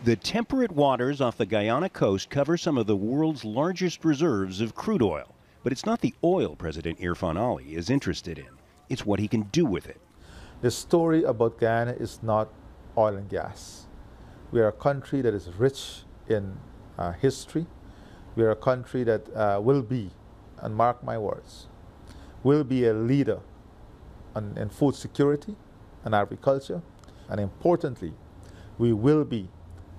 The temperate waters off the Guyana coast cover some of the world's largest reserves of crude oil. But it's not the oil President Irfaan Ali is interested in. It's what he can do with it. The story about Guyana is not oil and gas. We are a country that is rich in history. We are a country that will be, and mark my words, will be a leader in food security and agriculture. And importantly, we will be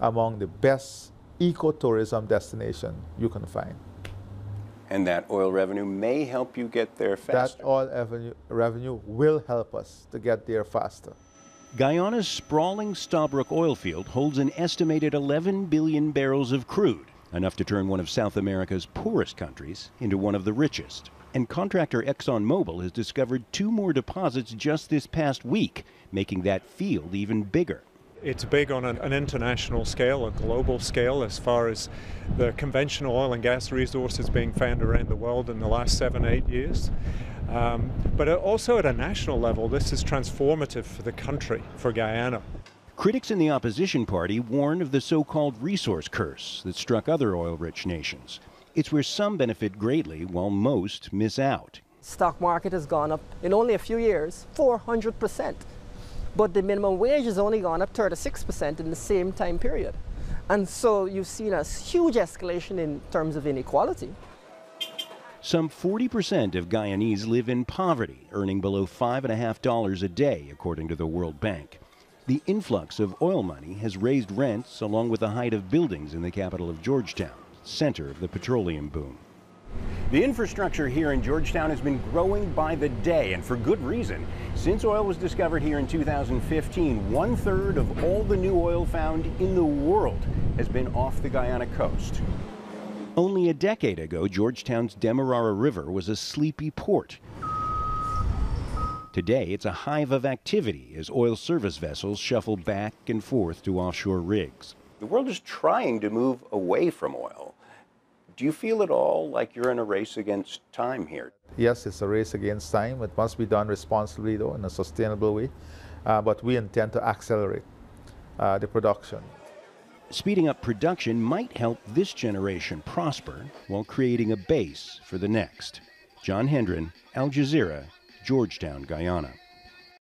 among the best ecotourism destination you can find. And that oil revenue may help you get there faster. That oil revenue will help us to get there faster. Guyana's sprawling Stabroek oil field holds an estimated 11 billion barrels of crude, enough to turn one of South America's poorest countries into one of the richest. And contractor ExxonMobil has discovered 2 more deposits just this past week, making that field even bigger. It's big on an international scale, a global scale, as far as the conventional oil and gas resources being found around the world in the last 7-8 years. But also at a national level, this is transformative for the country, for Guyana. Critics in the opposition party warn of the so-called resource curse that struck other oil-rich nations. It's where some benefit greatly while most miss out. Stock market has gone up in only a few years, 400%. But the minimum wage has only gone up 36% in the same time period. And so you've seen a huge escalation in terms of inequality. Some 40% of Guyanese live in poverty, earning below $5.50 a day, according to the World Bank. The influx of oil money has raised rents along with the height of buildings in the capital of Georgetown, center of the petroleum boom. The infrastructure here in Georgetown has been growing by the day, and for good reason. Since oil was discovered here in 2015, 1/3 of all the new oil found in the world has been off the Guyana coast. Only a decade ago, Georgetown's Demerara River was a sleepy port. Today, it's a hive of activity as oil service vessels shuffle back and forth to offshore rigs. The world is trying to move away from oil. Do you feel at all like you're in a race against time here? Yes, it's a race against time. It must be done responsibly, though, in a sustainable way. But we intend to accelerate the production. Speeding up production might help this generation prosper while creating a base for the next. John Hendren, Al Jazeera, Georgetown, Guyana.